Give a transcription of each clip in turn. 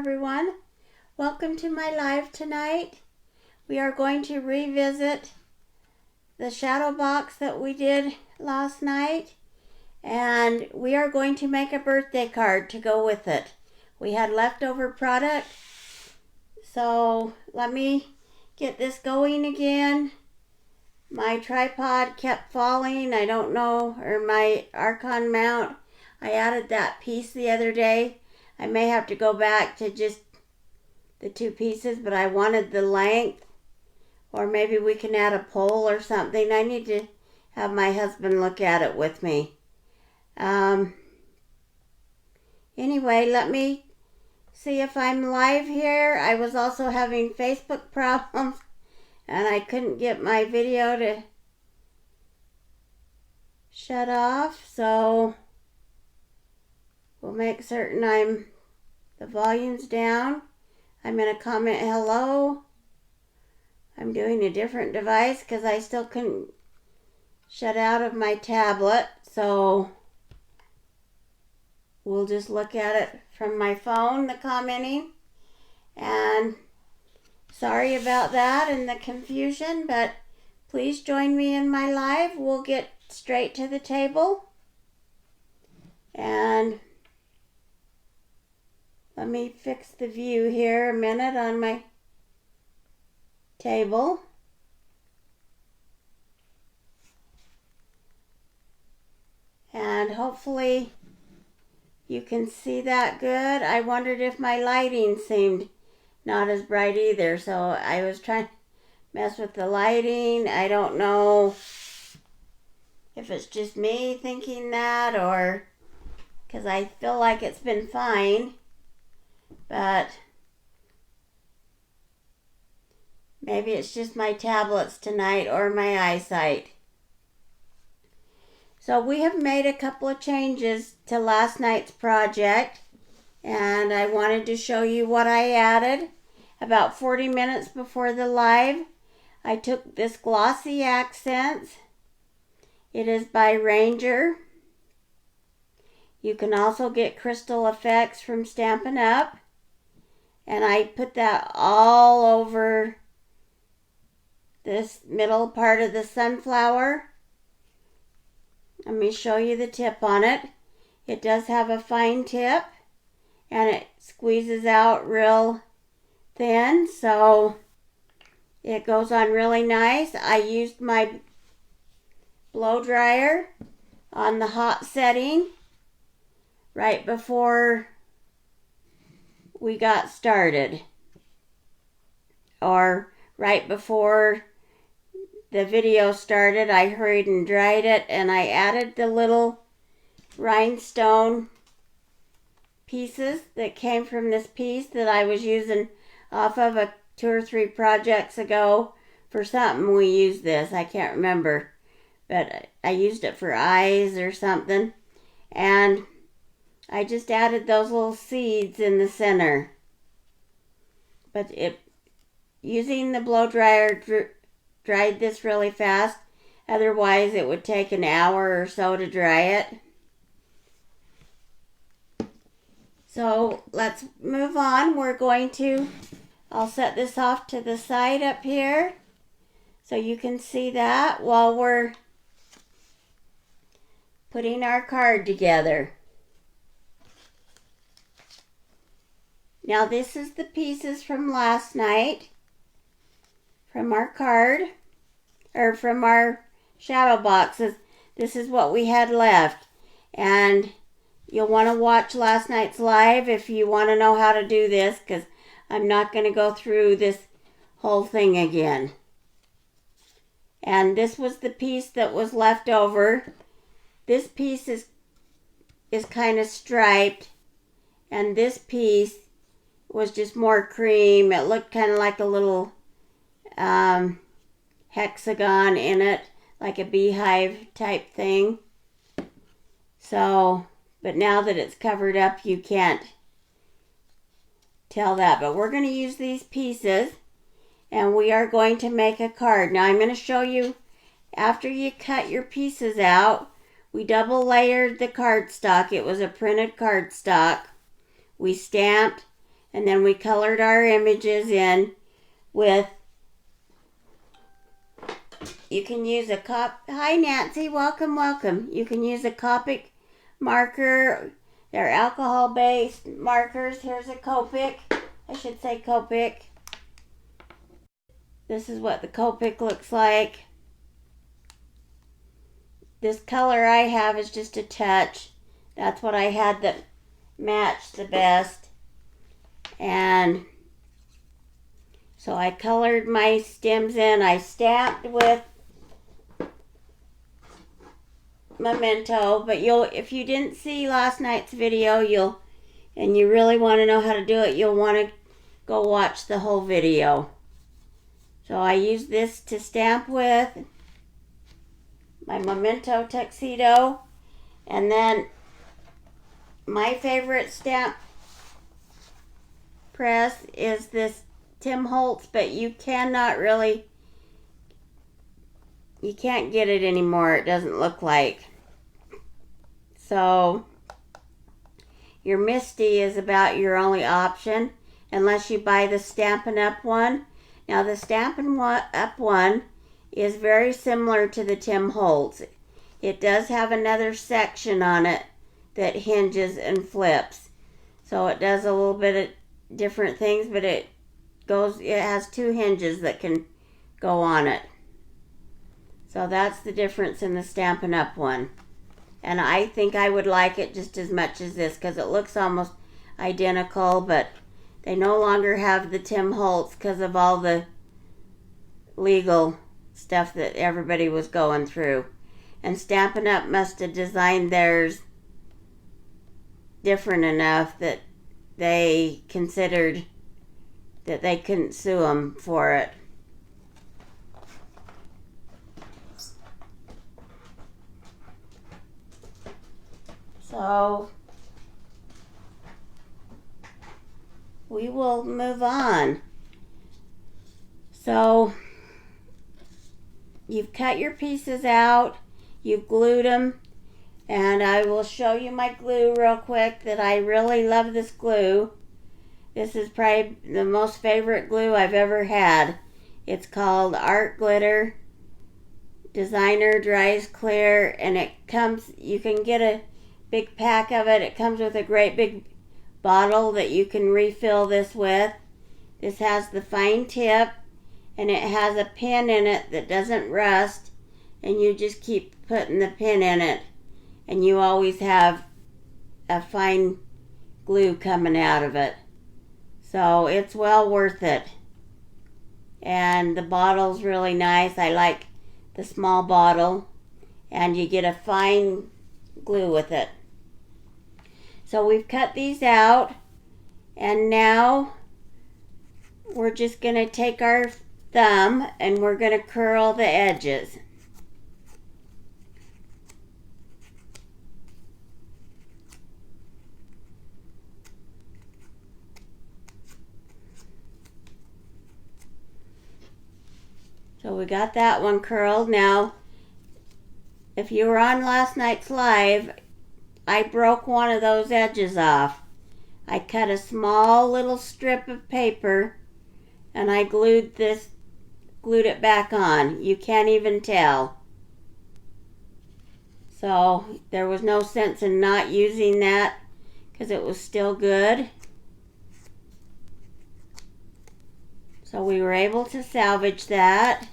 everyone. Welcome to my live tonight. We are going to revisit the shadow box that we did last night, and we are going to make a birthday card to go with it. We had leftover product, so let me get this going again. My tripod kept falling. I don't know, or my Arkon mount. I added that piece the other day. I may have to go back to just the two pieces, but I wanted the length, or maybe we can add a pole or something. I need to have my husband look at it with me. Anyway, let me see if I'm live here. I was also having Facebook problems, and I couldn't get my video to shut off, so we'll make certain the volume's down. I'm going to comment hello. I'm doing a different device because I still couldn't shut out of my tablet, so we'll just look at it from my phone, the commenting. And sorry about that and the confusion, but please join me in my live. We'll get straight to the table. And let me fix the view here a minute on my table. And hopefully you can see that good. I wondered if my lighting seemed not as bright either, so I was trying to mess with the lighting. I don't know if it's just me thinking that, or because I feel like it's been fine, but maybe it's just my tablets tonight or my eyesight. So we have made a couple of changes to last night's project, and I wanted to show you what I added. About 40 minutes before the live, I took this Glossy Accents. It is by Ranger. You can also get Crystal Effects from Stampin' Up. And I put that all over this middle part of the sunflower. Let me show you the tip on it. It does have a fine tip, and it squeezes out real thin, so it goes on really nice. I used my blow dryer on the hot setting right before we got started, or right before the video started. I hurried and dried it, and I added the little rhinestone pieces that came from this piece that I was using off of 2 or 3 projects ago for something. We used this, I can't remember, but I used it for eyes or something, and I just added those little seeds in the center. But using the blow dryer dried this really fast. Otherwise it would take an hour or so to dry it. So let's move on. I'll set this off to the side up here so you can see that while we're putting our card together. Now this is the pieces from last night, from our card, or from our shadow boxes. This is what we had left, and you'll want to watch last night's live if you want to know how to do this, because I'm not going to go through this whole thing again. And this was the piece that was left over. This piece is kind of striped, and this piece was just more cream. It looked kind of like a little hexagon in it, like a beehive type thing. So, but now that it's covered up, you can't tell that. But we're going to use these pieces, and we are going to make a card. Now I'm going to show you, after you cut your pieces out, we double layered the cardstock. It was a printed cardstock. We stamped, And then we colored our images in with, you can use a hi Nancy, welcome. You can use a Copic marker. They're alcohol-based markers. Here's a Copic. I should say Copic. This is what the Copic looks like. This color I have is just a touch. That's what I had that matched the best. And so I colored my stems in. I stamped with Memento, but if you didn't see last night's video, and you really want to know how to do it, you'll want to go watch the whole video. So I use this to stamp with my Memento tuxedo, and then my favorite stamp press is this Tim Holtz, but you can't get it anymore, it doesn't look like. So your Misty is about your only option, unless you buy the Stampin' Up! One. Now the Stampin' Up! One is very similar to the Tim Holtz. It does have another section on it that hinges and flips. So it does a little bit of different things, but it has two hinges that can go on it. So that's the difference in the Stampin' Up! One. And I think I would like it just as much as this because it looks almost identical, but they no longer have the Tim Holtz because of all the legal stuff that everybody was going through. And Stampin' Up! Must have designed theirs different enough that they considered that they couldn't sue them for it. So we will move on. So you've cut your pieces out, you've glued them, and I will show you my glue real quick that I really love this glue. This is probably the most favorite glue I've ever had. It's called Art Glitter Designer Dries Clear, and it comes, you can get a big pack of it. It comes with a great big bottle that you can refill this with. This has the fine tip, and it has a pin in it that doesn't rust, and you just keep putting the pin in it, and you always have a fine glue coming out of it. So it's well worth it. And the bottle's really nice. I like the small bottle, and you get a fine glue with it. So we've cut these out, and now we're just going to take our thumb and we're going to curl the edges. So we got that one curled. Now, if you were on last night's live, I broke one of those edges off. I cut a small little strip of paper and I glued it back on. You can't even tell. So there was no sense in not using that because it was still good. So we were able to salvage that.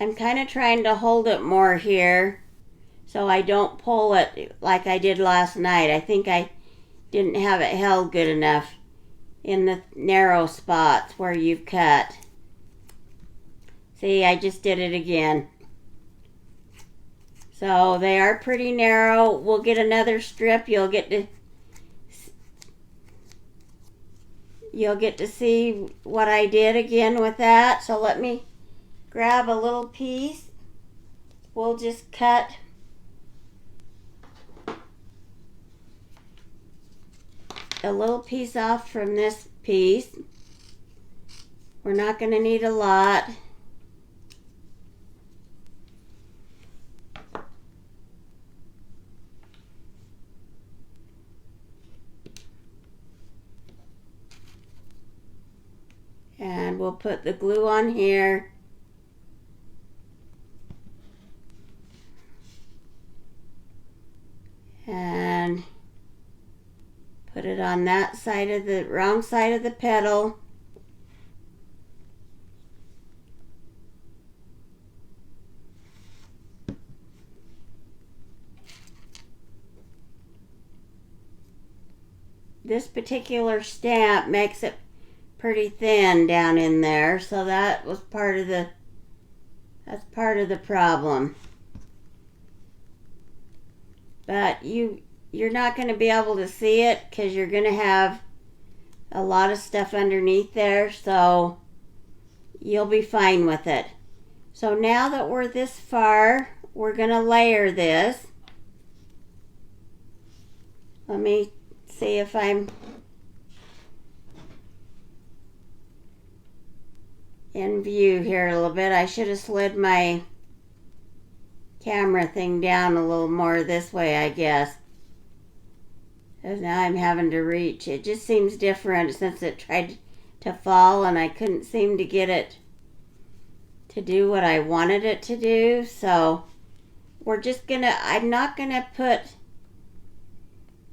I'm kind of trying to hold it more here so I don't pull it like I did last night. I think I didn't have it held good enough in the narrow spots where you've cut. See, I just did it again. So they are pretty narrow. We'll get another strip. You'll get to see what I did again with that. So let me grab a little piece. We'll just cut a little piece off from this piece. We're not going to need a lot. And we'll put the glue on here. And put it on that side of the wrong side of the petal. This particular stamp makes it pretty thin down in there, so that was part of the problem. But you're not going to be able to see it because you're going to have a lot of stuff underneath there, so you'll be fine with it. So now that we're this far, we're going to layer this. Let me see if I'm in view here a little bit. I should have slid my camera thing down a little more this way, I guess. Because now I'm having to reach. It just seems different since it tried to fall and I couldn't seem to get it to do what I wanted it to do. So we're just gonna, I'm not gonna put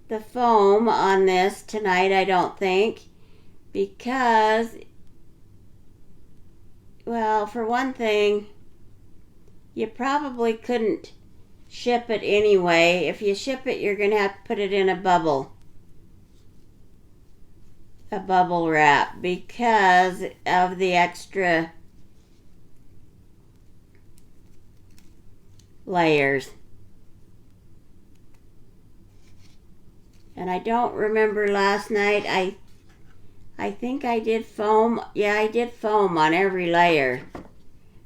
the foam on this tonight, I don't think, because, well, for one thing, you probably couldn't ship it anyway. If you ship it, you're going to have to put it in a bubble wrap because of the extra layers. And I don't remember last night, I think I did foam. Yeah, I did foam on every layer.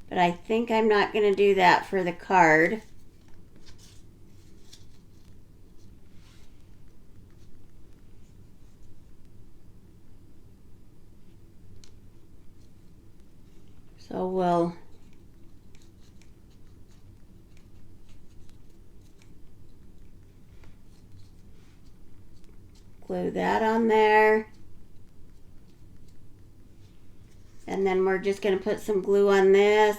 But I think I'm not going to do that for the card. So we'll glue that on there. And then we're just going to put some glue on this.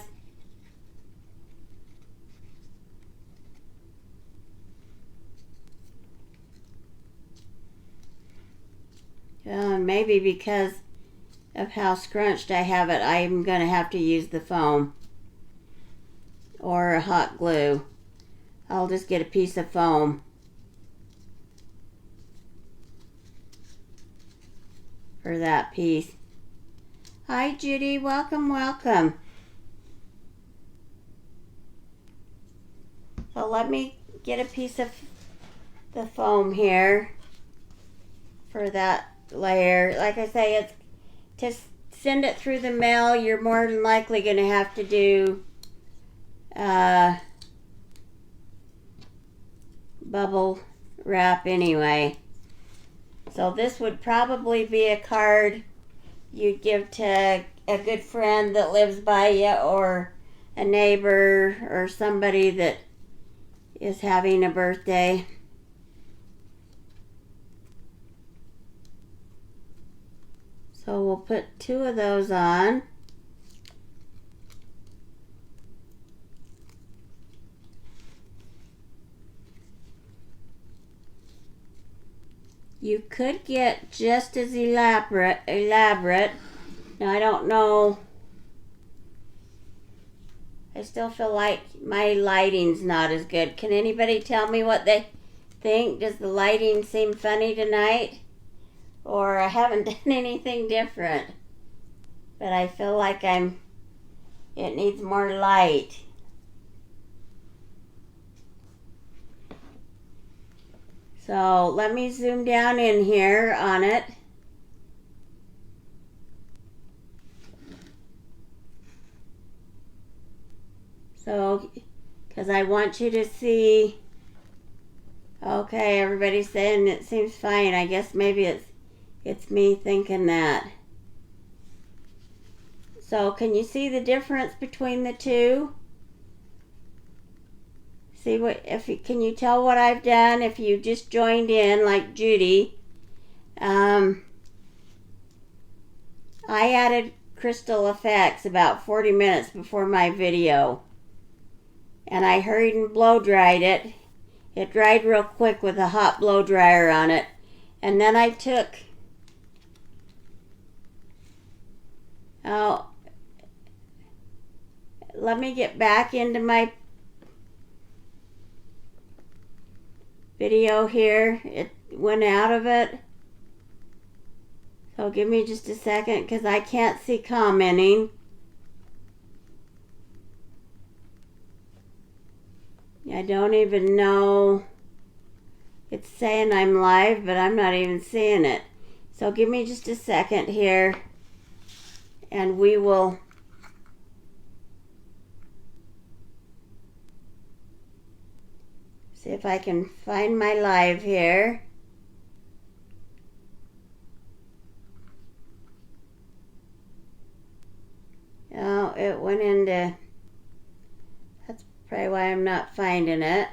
And maybe because of how scrunched I have it, I'm going to have to use the foam or a hot glue. I'll just get a piece of foam for that piece. Hi Judy, welcome, welcome. So let me get a piece of the foam here for that layer. Like I say, it's to send it through the mail, you're more than likely going to have to do bubble wrap anyway. So this would probably be a card you'd give to a good friend that lives by you, or a neighbor, or somebody that is having a birthday. So we'll put 2 of those on. You could get just as elaborate. Now I don't know. I still feel like my lighting's not as good. Can anybody tell me what they think? Does the lighting seem funny tonight? Or I haven't done anything different. But I feel like it needs more light. So let me zoom down in here on it. So, because I want you to see, okay, everybody's saying it seems fine. I guess maybe it's me thinking that. So can you see the difference between the two? See what, can you tell what I've done if you just joined in like Judy? I added crystal effects about 40 minutes before my video. And I hurried and blow dried it. It dried real quick with a hot blow dryer on it. And then I took, oh, let me get back into my video here. It went out of it. So give me just a second because I can't see commenting. I don't even know. It's saying I'm live, but I'm not even seeing it. So give me just a second here and we will see if I can find my live here. Oh, it went into, that's probably why I'm not finding it.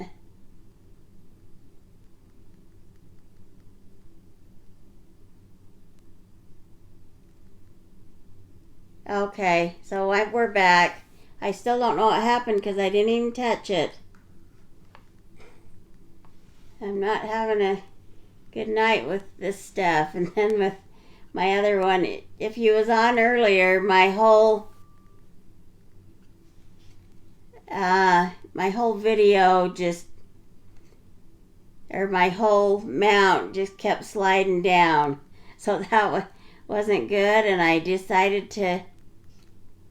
Okay, so we're back. I still don't know what happened because I didn't even touch it. I'm not having a good night with this stuff. And then with my other one, if you was on earlier, my whole video just, or my whole mount just kept sliding down. So that wasn't good, and I decided to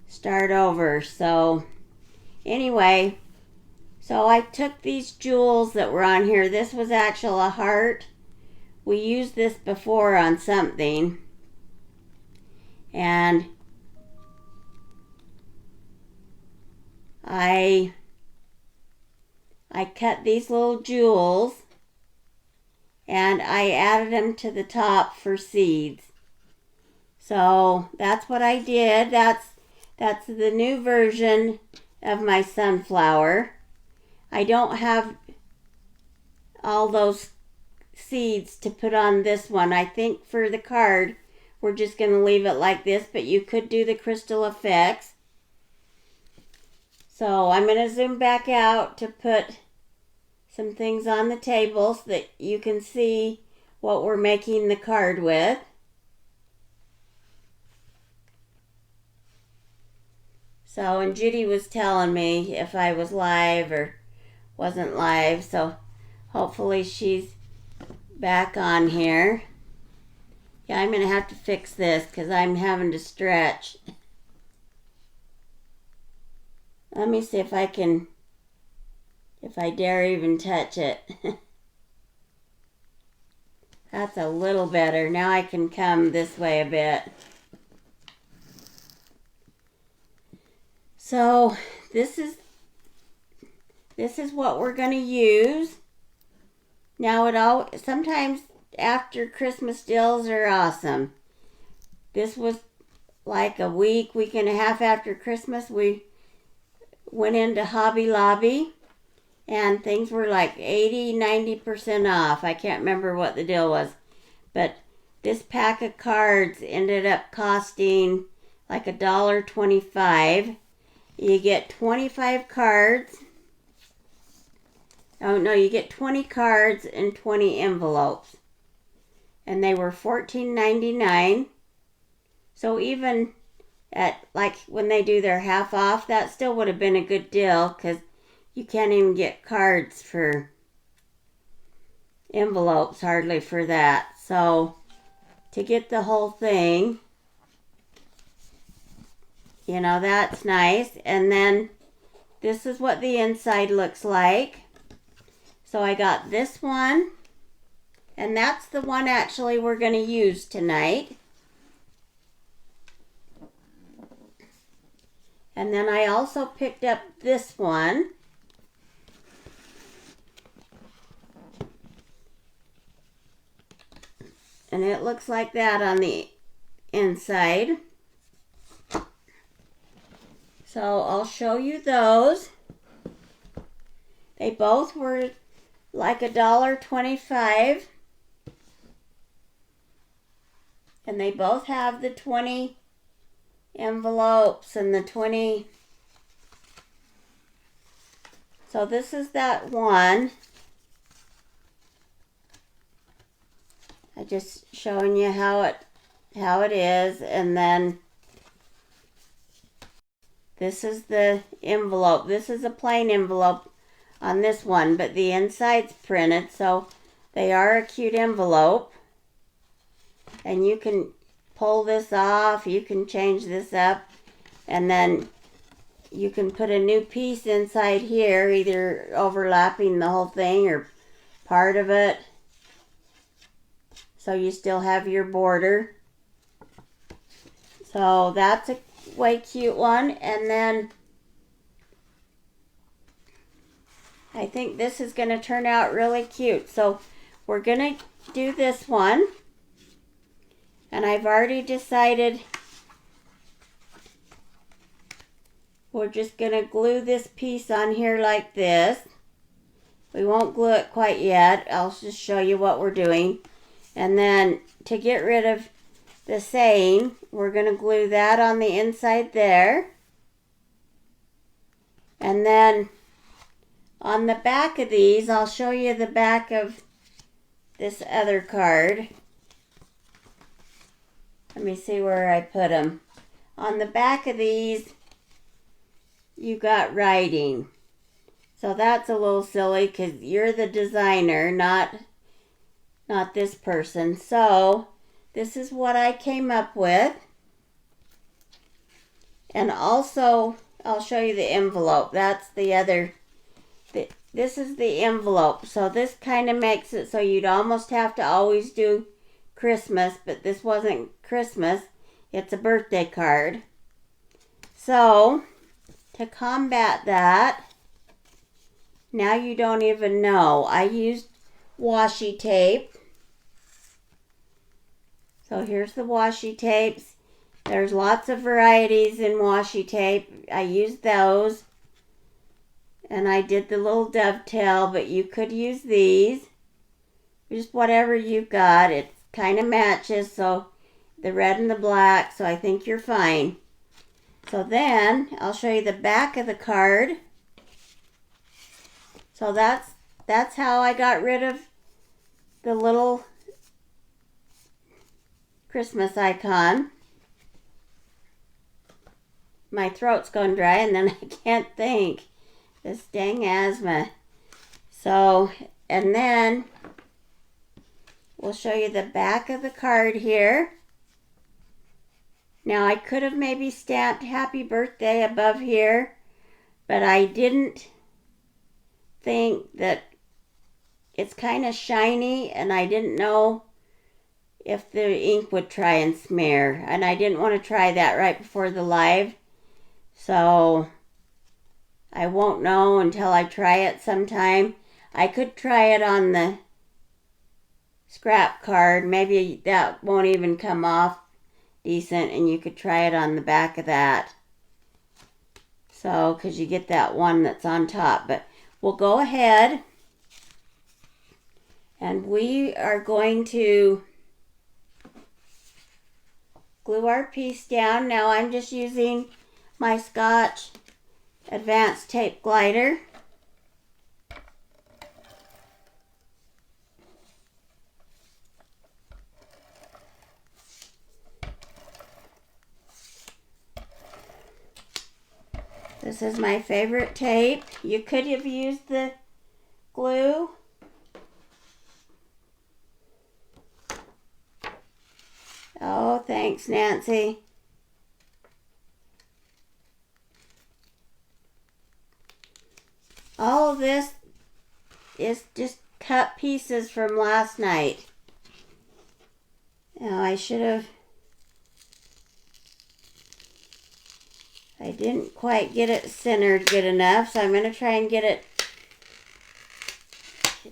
start over. So anyway, so I took these jewels that were on here. This was actually a heart. We used this before on something. And I cut these little jewels and I added them to the top for seeds. So that's what I did. That's the new version of my sunflower. I don't have all those seeds to put on this one. I think for the card, we're just going to leave it like this, but you could do the crystal effects. So I'm going to zoom back out to put some things on the table so that you can see what we're making the card with. So, and Judy was telling me if I was live or wasn't live, so hopefully she's back on here. Yeah, I'm going to have to fix this because I'm having to stretch. Let me see if I can, if I dare even touch it. That's a little better. Now I can come this way a bit. So this is what we're going to use. Now sometimes after Christmas deals are awesome. This was like a week and a half after Christmas. We went into Hobby Lobby and things were like 80-90% off. I can't remember what the deal was, but this pack of cards ended up costing like $1.25. You get 25 cards. Oh no, you get 20 cards and 20 envelopes. And they were $14.99. So even at like when they do their half off, that still would have been a good deal because you can't even get cards for envelopes hardly for that. So to get the whole thing, you know, that's nice. And then this is what the inside looks like. So I got this one. And that's the one actually we're going to use tonight. And then I also picked up this one. And it looks like that on the inside. So I'll show you those. They both were like $1.25. And they both have the 20 envelopes and the 20. So this is that one. I just showing you how it is, and then this is the envelope. This is a plain envelope on this one, but the inside's printed, so they are a cute envelope. And you can pull this off, you can change this up, and then you can put a new piece inside here, either overlapping the whole thing or part of it. So you still have your border. So that's a way cute one. And then I think this is going to turn out really cute. So we're going to do this one. And I've already decided we're just going to glue this piece on here like this. We won't glue it quite yet. I'll just show you what we're doing. And then to get rid of the saying, we're going to glue that on the inside there. And then on the back of these, I'll show you the back of this other card. Let me see where I put them. On the back of these, you got writing. So that's a little silly because you're the designer, not this person. So this is what I came up with. And also, I'll show you the envelope. That's the other. This is the envelope. So this kind of makes it so you'd almost have to always do Christmas, but this wasn't Christmas. It's a birthday card. So to combat that, now you don't even know. I used washi tape. So here's the washi tapes. There's lots of varieties in washi tape. I used those. And I did the little dovetail, but you could use these. Just whatever you've got. It kind of matches, so the red and the black, so I think you're fine. So then, I'll show you the back of the card. So that's how I got rid of the little Christmas icon. My throat's going dry and then I can't think. This dang asthma. So, and then we'll show you the back of the card here. Now I could have maybe stamped happy birthday above here, but I didn't think that it's kind of shiny and I didn't know if the ink would try and smear. And I didn't want to try that right before the live. So I won't know until I try it sometime. I could try it on the scrap card. Maybe that won't even come off decent and you could try it on the back of that. So, because you get that one that's on top. But we'll go ahead and we are going to glue our piece down. Now I'm just using my Scotch Advanced Tape Glider. This is my favorite tape. You could have used the glue. Oh, thanks, Nancy. All of this is just cut pieces from last night. Now I didn't quite get it centered good enough, so I'm going to try and get it.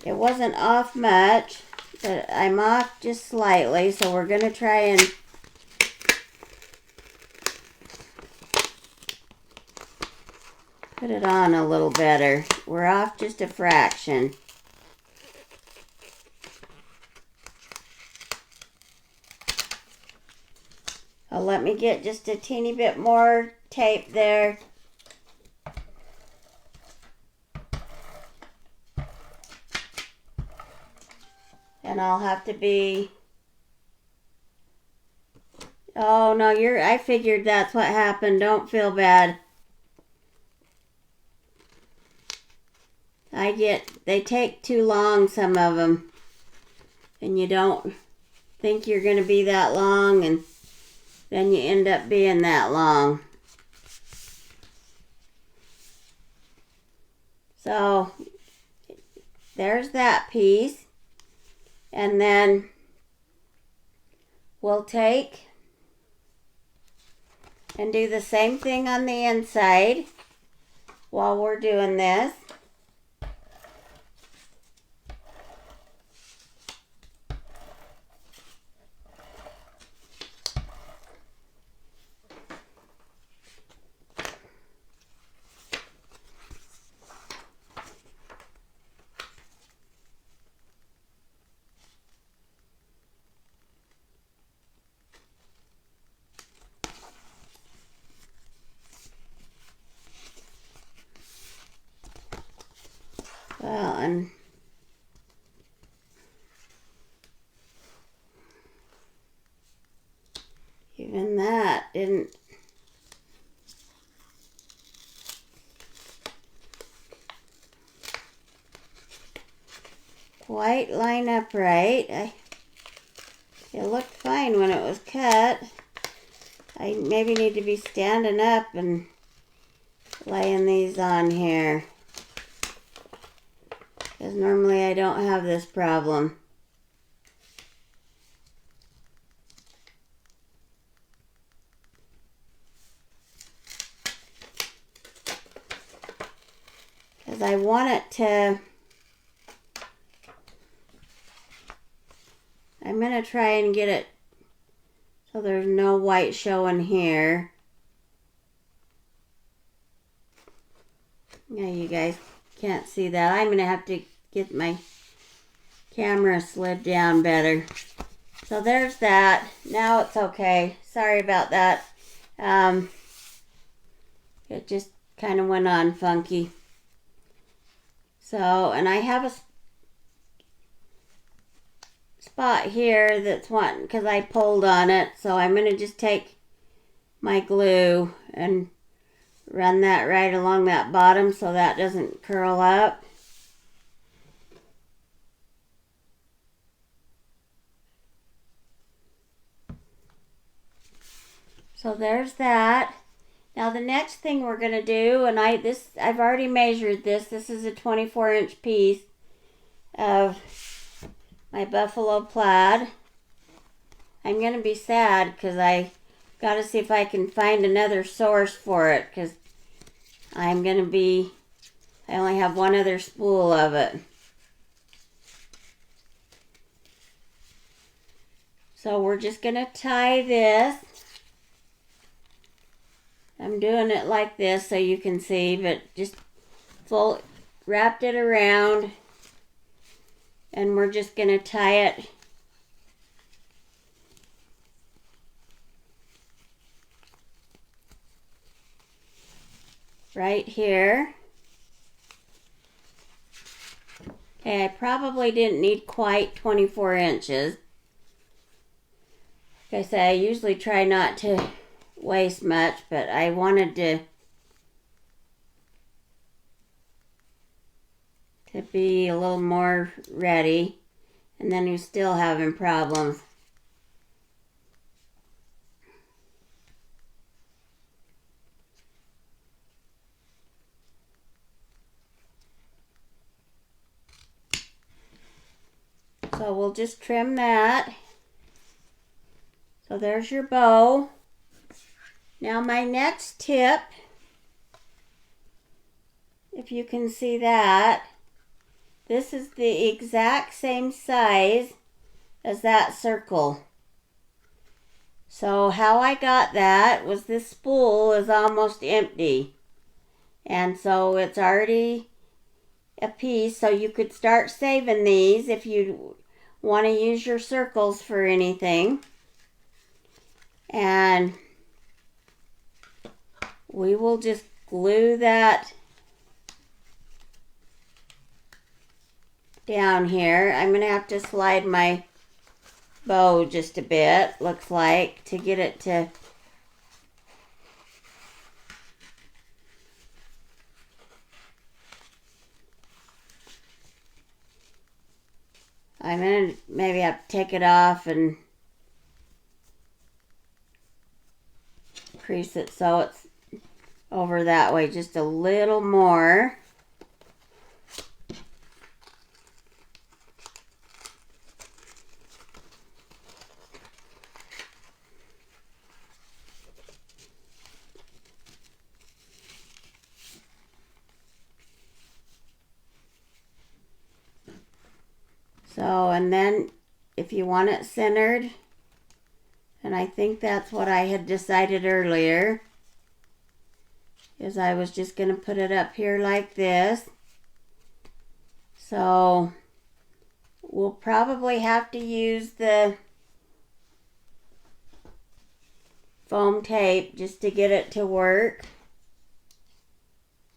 It wasn't off much, but I'm off just slightly, so we're going to try and put it on a little better. We're off just a fraction. Let me get just a teeny bit more tape there. And I'll have to be... Oh, no, I figured that's what happened. Don't feel bad. They take too long, some of them. And you don't think you're going to be that long, and then you end up being that long. So, there's that piece. And then we'll take and do the same thing on the inside while we're doing this. Well, and even that didn't quite line up right. It looked fine when it was cut. I maybe need to be standing up and laying these on here, because normally I don't have this problem. Because I want it to... I'm going to try and get it so there's no white showing here. Yeah, you guys can't see that. I'm going to have to get my camera slid down better. So there's that. Now it's okay. Sorry about that. It just kind of went on funky. So, and I have a spot here that's one, because I pulled on it. So I'm going to just take my glue and run that right along that bottom so that doesn't curl up. So there's that. Now the next thing we're going to do, and I've already measured this. This is a 24-inch piece of my buffalo plaid. I'm going to be sad because I got to see if I can find another source for it, because I only have one other spool of it. So we're just going to tie this. I'm doing it like this so you can see, but just wrapped it around, and we're just going to tie it right here. Okay, I probably didn't need quite 24 inches. Like I say, I usually try not to waste much, but I wanted to be a little more ready, and then you're still having problems. So we'll just trim that. So there's your bow. Now my next tip, if you can see that, this is the exact same size as that circle. So how I got that was this spool is almost empty. And so it's already a piece, so you could start saving these if you want to use your circles for anything. And we will just glue that down here. I'm going to have to slide my bow just a bit, looks like, to get it to I'm going to maybe have to take it off and crease it so it's over that way just a little more. So, and then if you want it centered, and I think that's what I had decided earlier, is I was just going to put it up here like this. So, we'll probably have to use the foam tape just to get it to work,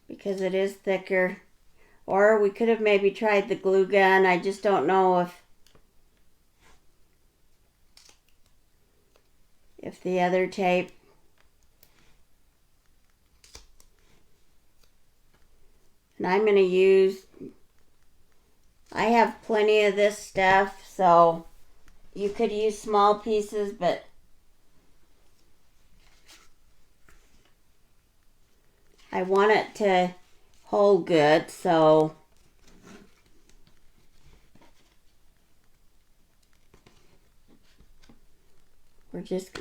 because it is thicker. Or we could have maybe tried the glue gun. I just don't know if the other tape and I'm going to use, I have plenty of this stuff, so you could use small pieces, but I want it to hold good, so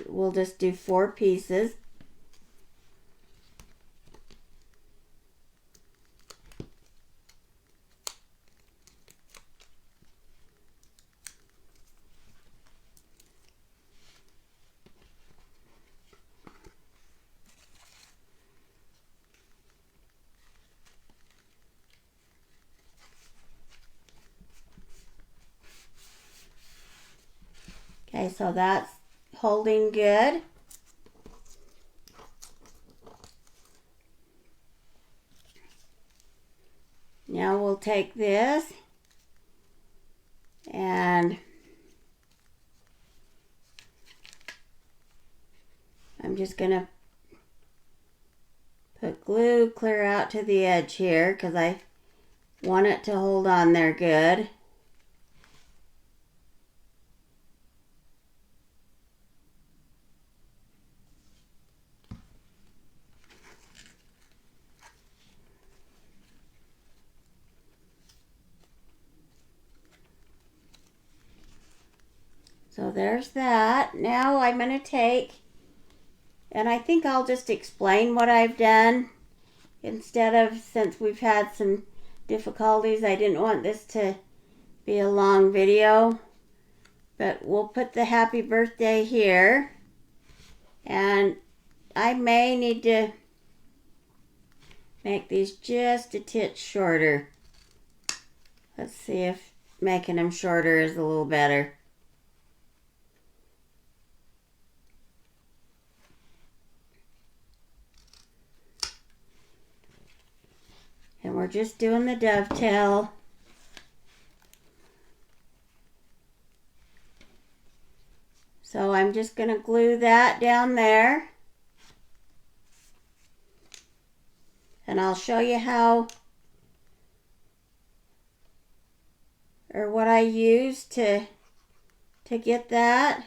we'll just do 4 pieces. Okay, so that's holding good. Now we'll take this and I'm just going to put glue clear out to the edge here because I want it to hold on there good. So there's that. Now I'm going to take, and I think I'll just explain what I've done instead of, since we've had some difficulties, I didn't want this to be a long video. But we'll put the happy birthday here. And I may need to make these just a titch shorter. Let's see if making them shorter is a little better. And we're just doing the dovetail. So I'm just going to glue that down there. And I'll show you how, or what I use to get that.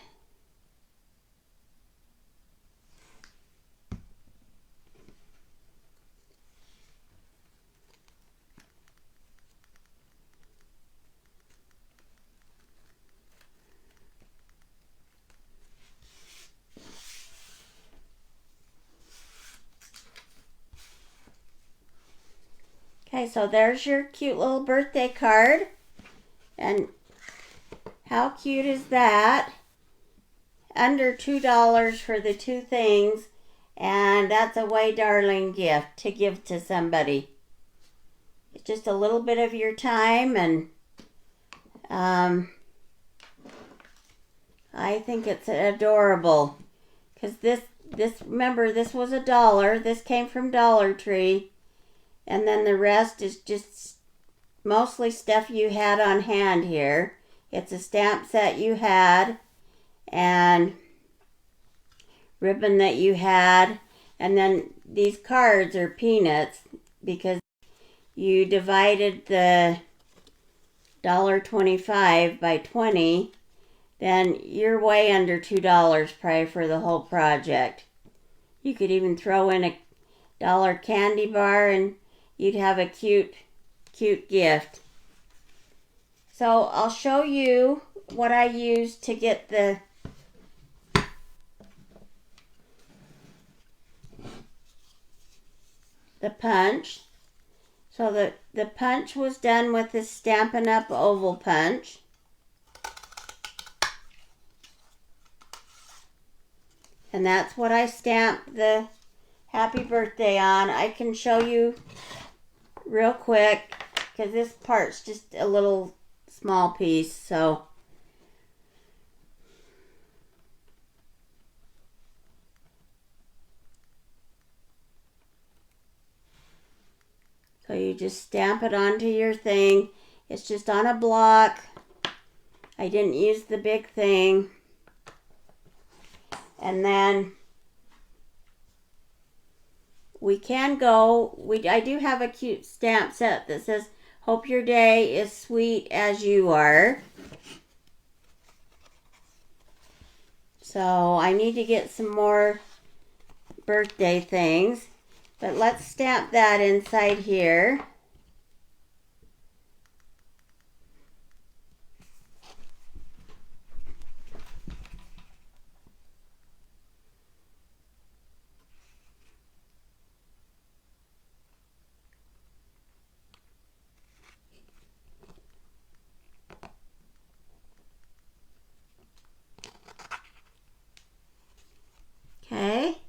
Okay, so there's your cute little birthday card. And how cute is that? Under $2 for the 2 things. And that's a way darling gift to give to somebody. It's just a little bit of your time, and I think it's adorable. Because remember, this was $1. This came from Dollar Tree. And then the rest is just mostly stuff you had on hand here. It's a stamp set you had, and ribbon that you had, and then these cards are peanuts because you divided the $1.25 by 20, then you're way under $2 probably for the whole project. You could even throw in a $1 candy bar and you'd have a cute gift. So I'll show you what I used to get the punch. So the punch was done with this Stampin' Up! Oval punch. And that's what I stamped the happy birthday on. I can show you real quick because this part's just a little small piece. So you just stamp it onto your thing. It's just on a block. I didn't use the big thing. And then we can go, I do have a cute stamp set that says, "Hope your day is sweet as you are." So I need to get some more birthday things. But let's stamp that inside here. Okay,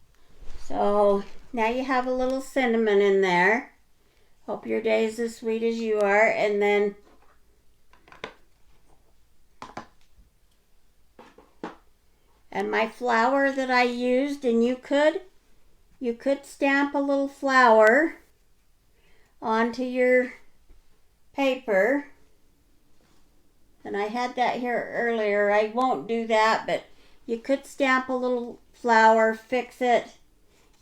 so now you have a little cinnamon in there. Hope your day is as sweet as you are. And then my flower that I used, and you could stamp a little flower onto your paper. And I had that here earlier. I won't do that, but you could stamp a little flower, fix it,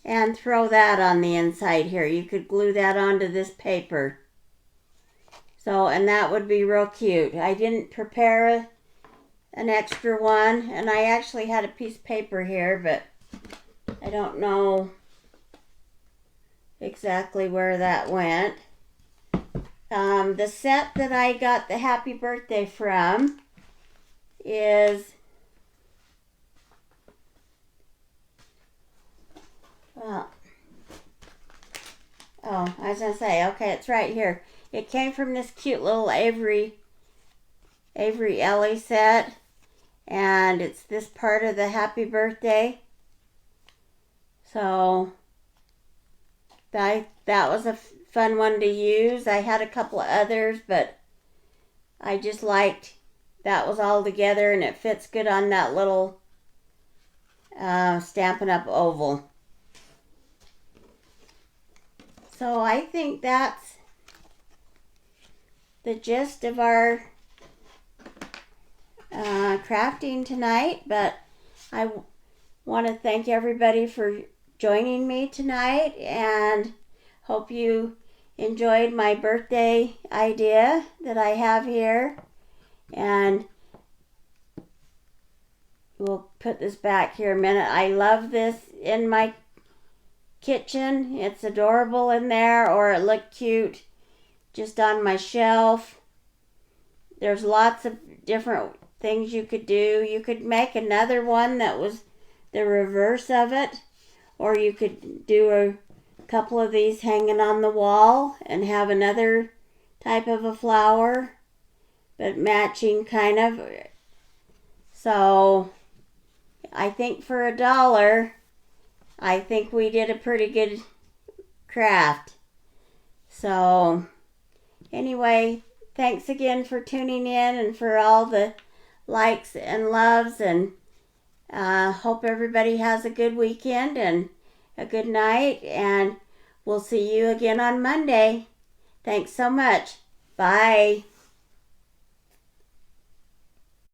and throw that on the inside here. You could glue that onto this paper. So, and that would be real cute. I didn't prepare an extra one, and I actually had a piece of paper here, but I don't know exactly where that went. The set that I got the happy birthday from is I was going to say, okay, it's right here. It came from this cute little Avery Ellie set, and it's this part of the happy birthday. So that was a fun one to use. I had a couple of others, but I just liked that was all together, and it fits good on that little Stampin' Up! Oval. So I think that's the gist of our crafting tonight, but I want to thank everybody for joining me tonight, and hope you enjoyed my birthday idea that I have here. And we'll put this back here a minute. I love this in my kitchen. It's adorable in there, or it looked cute just on my shelf. There's lots of different things you could do. You could make another one that was the reverse of it, or you could do a couple of these hanging on the wall and have another type of a flower, but matching kind of. So I think for $1, I think we did a pretty good craft. So anyway, thanks again for tuning in and for all the likes and loves, and Hope everybody has a good weekend and a good night, and we'll see you again on Monday. Thanks so much. Bye.